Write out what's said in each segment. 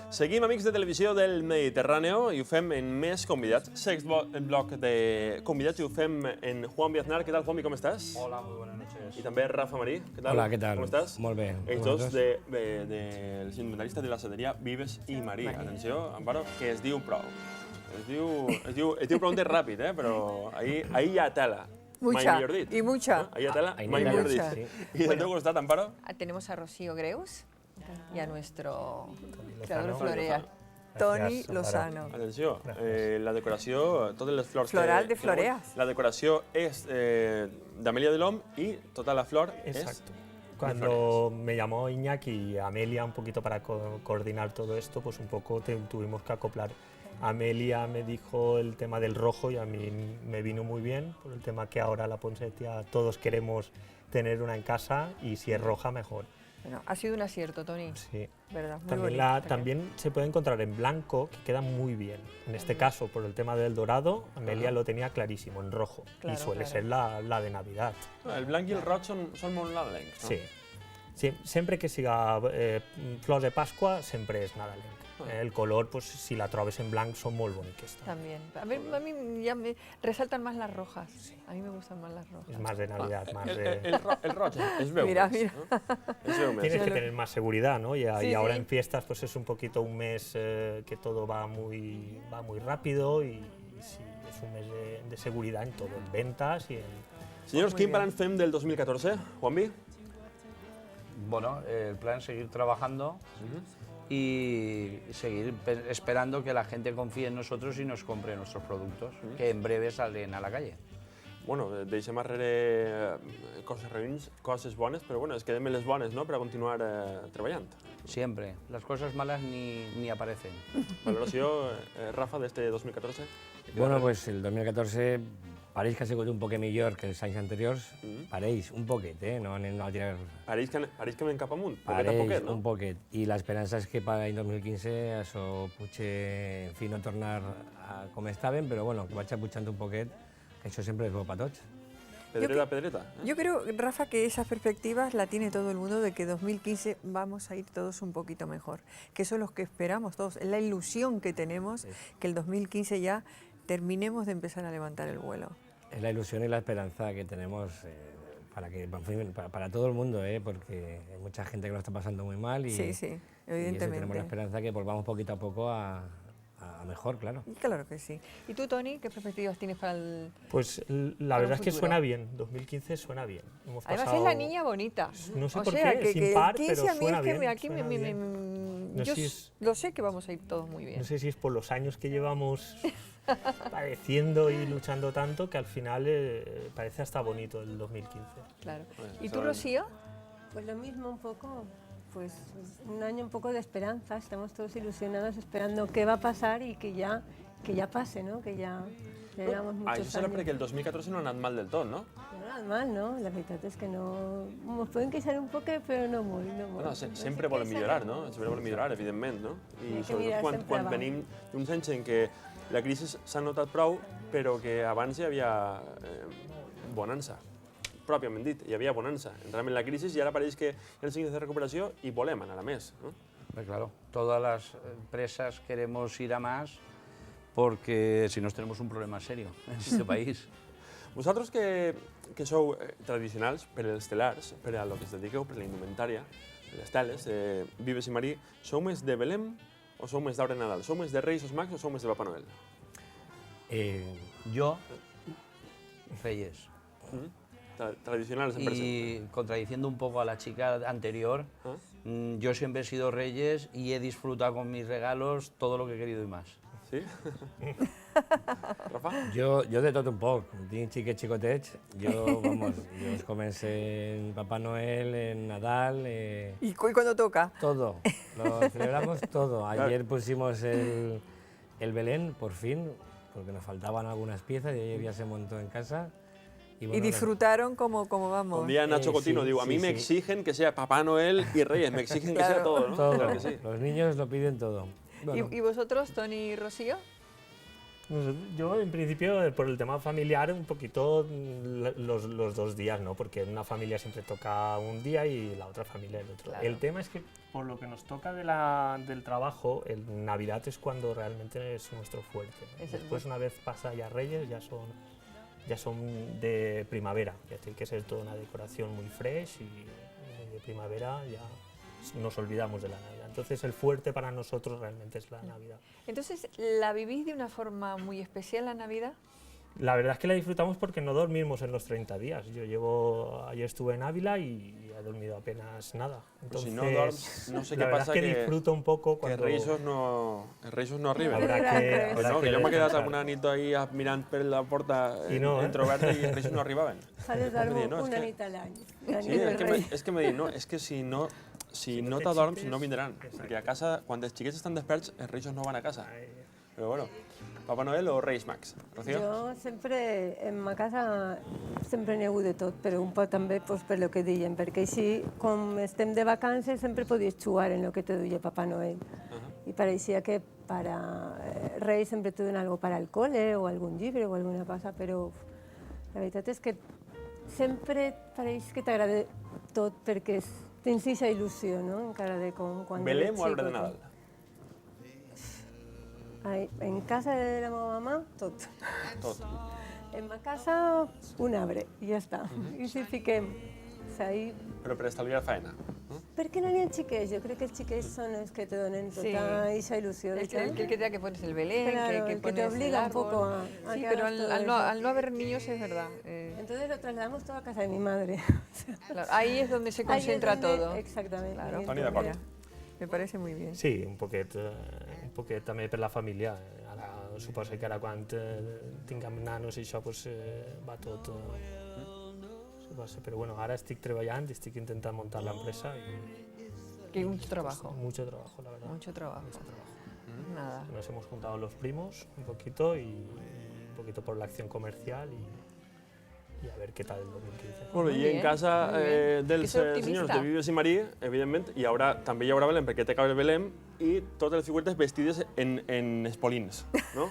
Seguim, amics de Televisió del Mediterráneo, i ho fem en més convidats. Sext bloc de convidats i ho fem en Juanvi Aznar. ¿Qué tal, Juanvi? ¿Cómo estás? Hola, muy buenas noches. I també Rafa Marí. ¿Qué tal? Hola, ¿qué tal? ¿Cómo estás? Molt bé. Ells dos dels inventaristes de la sederia Vives i Marí. Atenció, Amparo, que es diu prou. Es diu prou de ràpid, però ahí hi ha tela. Mucha, mai millor dit. y mucha. Ahí hi ha tela, mai mucha. millor dit. Sí. I del teu costat, Amparo? Tenemos a Rocío Greus y a nuestro Lozano. creador florea, Toni Gràcies, Lozano. Atenció, la decoració, totes les flors... Floral de floreas. La decoració és d'Amelia Delom y toda la flor Exacto. es... Cuando me llamó Iñaki y Amelia un poquito para coordinar todo esto, pues un poco tuvimos que acoplar. Amelia me dijo el tema del rojo y a mí me vino muy bien, por el tema que ahora la poinsettia todos queremos tener una en casa y si es roja mejor. Bueno, ha sido un acierto, Toni. Sí. ¿Verdad? Muy También, bonita. también se puede encontrar en blanco, que queda muy bien. En este caso, por el tema del dorado, Amelia lo tenía clarísimo, en rojo. Claro, y suele claro. ser la de Navidad. El blanc i el roig són molt nadalencs, no? Sí. Sí, siempre que siga flor de Pascua, siempre es nadalenc. El color, pues si la trobes en blanc, son muy boniques. También. A mí ya me resaltan más las rojas. A mí me gustan más las rojas. Es más de Navidad, más El de... roig es veu Mira, més, mira. no? Es veu més. Tienes que tener más seguridad, ¿no? Y Sí, ahora sí. en fiestas, pues es un poquito un mes que todo va muy rápido y sí, es un mes de seguridad en todo, en ventas y en... Senyors, Muy quin bien. balanç fem del 2014? Juanvi? Bueno, el plan es seguir trabajando y seguir esperando que la gente confíe en nosotros y nos compre nuestros productos, que en breve salen a la calle. Bueno, deixem darrere coses roïns, coses bones, però bueno, es quedem en les bones, no?, per a continuar treballant. Siempre. Las cosas malas ni aparecen. Valoració, Rafa, d'este 2014? Bueno, pues el 2014 pareix que ha sigut un poquet millor que els anys anteriors. Pareix, un poquet, no anem a tirar... Pareix que anem cap amunt, poquet a Pareix poquet, no? un poquet. I l'esperança és que per l'any 2015 això potser, en fi, no tornar a com estàvem, però bueno, que vaig pujant un poquet, que això sempre és bo per tots. Pedreta, pedreta. Yo creo, Rafa, que esas perspectivas la tiene todo el mundo de que 2015 vamos a ir todos un poquito mejor. Que eso es lo que esperamos todos. Es la ilusión que tenemos, que el 2015 ya terminemos de empezar a levantar el vuelo. Es la ilusión y la esperanza que tenemos para todo el mundo, porque hay mucha gente que lo está pasando muy mal y, Sí, sí, y eso, evidentemente. tenemos la esperanza que volvamos poquito a poco a mejor, claro. Claro que sí. ¿Y tú, Toni, qué perspectivas tienes para el...? Pues la Para verdad un es que futuro. suena bien, 2015 suena bien. Hemos Además pasado... es la niña bonita. No sé o por sea, qué, que sin el par, 15 pero a mí suena es que bien, aquí suena bien. No yo sé si es- lo sé que vamos a ir todos muy bien. No sé si es por los años que llevamos padeciendo y luchando tanto que al final parece hasta bonito el 2015. Claro. Bueno, ¿Y tú, saben- Rocío? Pues lo mismo un poco, pues un año un poco de esperanza, estamos todos ilusionados esperando qué va a pasar y que ya pase, ¿no? Que ya llevamos muchos Això serà años. perquè el 2014 no ha anat mal del tot, no? No nada mal, ¿no? La veritat és que no... Nos pueden queixar un poco, però no molt, no molt. Bueno, sempre volen millorar, no? Sempre volen millorar, evidentment, no? I Sí, que sobretot mirar quan sempre avant. venim d'uns anys en què la crisi s'ha notat prou, però que abans hi havia bonança, pròpiament dit, hi havia bonança. Entrem en la crisi i ara pareix que hi ha els signes de recuperació i volem anar a més, no? Hombre, claro, todas las empresas queremos ir a más porque si no tenemos un problema serio en este país. Vosaltres que sou tradicionals per als telars, per a lo que es dediqueu, per la indumentària, per les teles, Vives i Marí, sou més de Belém o sou més d'Arbre de Nadal? Sou més de Reis o Mags o sou més de Papa Noel? Yo, Reyes. Tradicionals, 100%. Y contradiciendo un poco a la chica anterior, yo siempre he sido Reyes y he disfrutado con mis regalos todo lo que he querido y más. Sí? Rafa? Jo de tot un poc, tinc xiquets xicotets, jo els començo en Papá Noel, en Nadal, ¿Y cuándo toca? todo, lo celebramos todo. Ayer pusimos el Belén, por fin, porque nos faltaban algunas piezas y ayer ya se montó en casa. Y bueno, disfrutaron como vamos. Un día Nacho Cotino sí, digo, a mí sí, me sí. exigen que sea Papá Noel y Reyes, me exigen que sea Claro. todo, ¿no? todo. Claro que sí. Los niños lo piden todo. Bueno, ¿Y vosotros, Toni y Rocío? Yo, en principio, por el tema familiar, un poquito los 2 días, ¿no? Porque en una familia siempre toca un día y la otra familia el otro. Claro. El tema es que, por lo que nos toca del trabajo, el Navidad es cuando realmente es nuestro fuerte, ¿no? Es el Después, una vez pasa ya Reyes, ya son de primavera. Ya tiene que ser toda una decoración muy fresh y de primavera ya nos olvidamos de la Navidad. Entonces, el fuerte para nosotros realmente es la Navidad. Entonces, ¿la vivís de una forma muy especial la Navidad? La verdad es que la disfrutamos porque no dormimos en los 30 días. Ayer estuve en Ávila y he dormido apenas nada. Pues Entonces, si no dorms, no sé la qué verdad pasa es que disfruto un poco cuando... Que Reixos no arriben. Habrá que, Pues habrá no, que yo m'he quedat descansar. alguna nit ahí mirant per la porta I no, entreoberta i Reixos no arribaven. S'ha de dormir No, és una que- nit a l'any. La Sí, nit del Rei. és que m'he dit, no, és que si no te t'adorms xites, no vindran, perquè a casa, quan els xiquets estan desperts, els Reixos no van a casa. Però bueno, Papa Noel o Reis Mags? Rocío? Jo sempre, en ma casa, sempre n'he hagut de tot, però un poc també pues, per lo que deien, perquè així, com estem de vacances, sempre podies jugar en lo que te duia Papá Noel. I pareixia que para Reis sempre te donen algo para el cole, o algun llibre, o alguna cosa, però la veritat és que sempre pareix que t'agrada tot, perquè tens aquesta il·lusió, no?, encara de com quan Belém eres o arbre de xicot. Nadal? Ai, en casa de la meva mamà, tot. Tot. En ma casa, un arbre, i ja està. I si fiquem, ahí... Però per estalviar faena. Perquè no n'hi ha xiquets, jo crec que els xiquets són els que te donen tota Sí. aquesta il·lusió. de El que te que pones el Belén, Claro, el que te pones el obliga un árbol. poco a Sí, que pero hagas todo al eso. no haber niños es verdad. Entonces lo trasladamos todo a casa de mi madre. Claro, ahí es donde se Ahí es concentra donde- todo. Exactamente. Claro. Y Toni, entonces- d'acord. Me parece muy bien. Sí, un poquet també per la família. Ara, suposo que ara quan tinguem nanos i això pues, va tot... suposo. Però bueno, ara estic treballant, estic intentant muntar l'empresa i Que mucho trabajo. mucho trabajo, la verdad. Mucho trabajo. Mucho trabajo. Nada. Nos hemos juntado los primos un poquito y un poquito por la acción comercial y a ver qué tal el 2015. Molt bé, Muy i en bien, casa muy bien. dels Que ser senyors optimista. de Vives i Marí, evidentment, també hi haurà Belém, perquè té cabre Belém, i totes les figures vestides en espolins, no?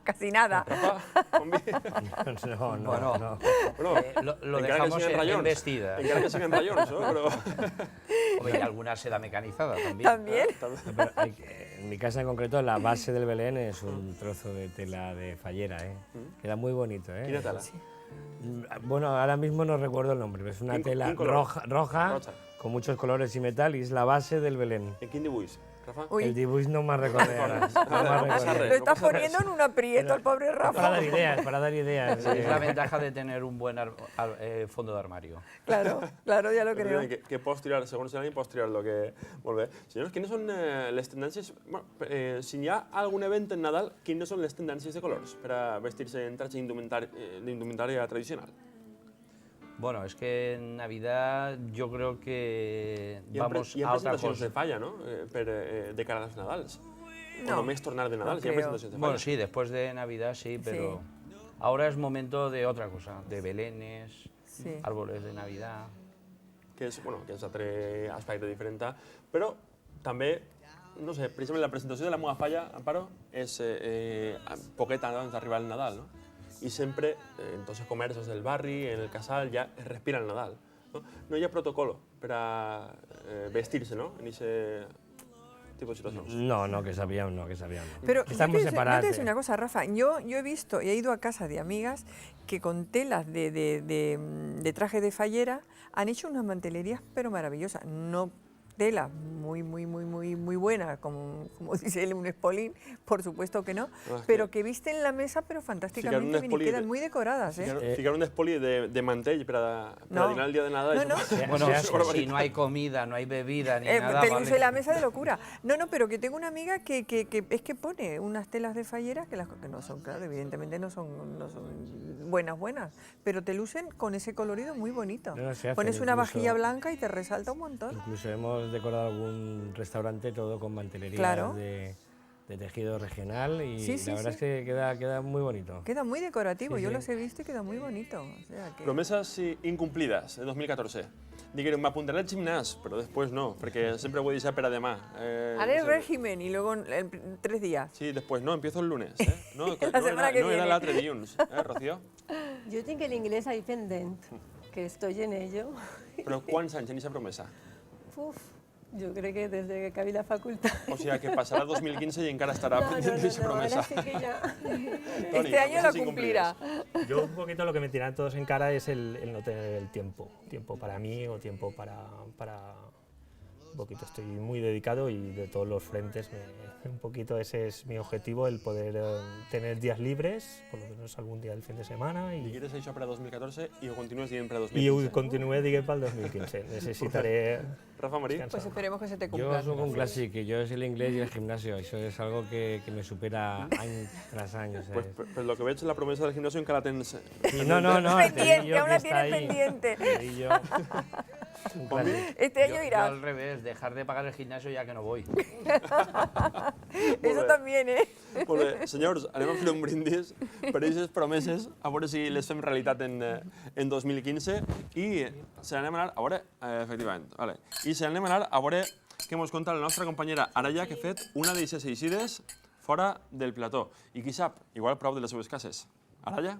Casi nada. Rafa, convi... No, no, Bueno. no. Bueno, Lo encara que dejamos siguen en rayons. vestida. Encara que siguen rayons, no? Però... Hombre, y alguna seda mecanizada también. También. Pero en mi casa en concreto, la base del Belén es un trozo de tela de fallera, ¿eh? Queda muy bonito, ¿eh? Quina tela? Bueno, ahora mismo no recuerdo el nombre, pero es una Quin- tela quin color? roja, Roja. con muchos colores y metal y es la base del Belén. En quin dibuix, Rafa? Uy. El dibuix no me recuerdo ahora. No pasa res. Lo estás pasa poniendo en un aprieto al pobre Para Rafa. dar ideas, para dar ideas. Es la ventaja de tener un buen fondo de armario. Claro, claro, ya lo creo. Que pots tirar, segons l'any, pots tirar el que... Molt bé. Senyors, quines són les tendències... Bueno, si hi ha algun event en Nadal, quines són les tendències de colors per a vestir-se en traje d'indumentària tradicional? Bueno, es que en Navidad yo creo que vamos hi ha a otra presentacions cosa. de falla, no? De cara als Nadals. No, o només tornar de Nadal, no hi ha creo. presentacions de falla. Bueno, sí, después de Navidad sí, pero ahora es momento de otra cosa, de belenes, Sí. árboles de Navidad. que és, bueno, que és altre aspecte diferent, però també, no sé, precisament la presentació de la meva falla, Amparo, és poquet abans d'arribar el Nadal, no? I sempre, en tots els comerços del barri, en el casal, ja es respira el Nadal. No hi ha protocolo per a vestir-se, no?, en aquest tipus de situacions. No, no, que sabíamos, no, que sabíamos. Pero Están yo muy te voy a separados. decir una cosa, Rafa. Yo he visto y he ido a casa de amigas que con telas de traje de fallera han hecho unas mantelerías pero maravillosas. No tela muy buena, como dice él, un espolín, por supuesto que no, No, es pero que- que visten la mesa pero fantásticamente bien y espoli quedan de- muy decoradas, ¿eh? Ficar un espoli de mantell per a No. dinar el dia de Nadal. No, és no. Bueno, Sí, és una si barbaritat. no hay comida, no hay bebida ni nada, te vale. luce la mesa de locura. No, pero que tengo una amiga que es que pone unas telas de fallera que no son, claro, evidentemente no son buenas, pero te lucen con ese colorido muy bonito. No, se hacen Pones una incluso- vajilla blanca y te resalta un montón. Incluso hemos decorado algún restaurante todo con mantelería Claro. de tejido regional y Sí, sí, la verdad sí. es que queda muy bonito. Queda muy decorativo, Sí, yo sí. los he visto y queda muy bonito. O sea que... Promeses incomplides de 2014. diguérem, m'apuntaré al gimnàs, però després no, perquè sempre ho he deixat per a demà. Haré el régimen y luego en 3 días. Sí, després no, empiezo el lunes. No, La semana que no era viene. l'altre dilluns, Rocío? Yo tengo el inglés ahí pendiente, que estoy en ello. Però quants anys en aquesta promesa? Uf, yo creo que desde que acabé la facultad. O sigui, que passarà 2015 i encara estarà No, pendent d'aquesta promesa. ahora sí que ya. Toni, Este año no sé lo si cumplirá. Yo un poquito lo que me tiran todos en cara es el no tener el tiempo. Tiempo para mí o tiempo para un poquito. Estoy muy dedicado y de todos los frentes un poquito ese es mi objetivo, el poder tener días libres, por lo menos algún día del fin de semana. Y Digueres això per a 2014 i ho continues dient per a y 2015. continúe digue para el 2015. Necesitaré Rafa Marí? descansar. Pues esperemos que se te Yo cumpla. soy un clásico, yo es el inglés y el gimnasio, eso es algo que me supera año tras año. Pues, ¿sabes? per lo que veig, la promesa del gimnasio encara tens... Y no, Pendiente, aún la que está tienes ahí. pendiente. Te digo, un Bombi? clásico. Este año Yo irás. al revés, dejar de pagar el gimnasio ya que no voy. Eso bé. también, ¿eh? Molt bé, senyors, anem a fer un brindis per aquestes promeses, a veure si les fem realitat en 2015 i se n'anem a anar, a veure, efectivament, vale. I se n'anem a anar a veure què ens conta la nostra companyera Araya, que ha fet una d'aquestes eixides fora del plató. I qui sap, igual prop de les seves cases. Araya?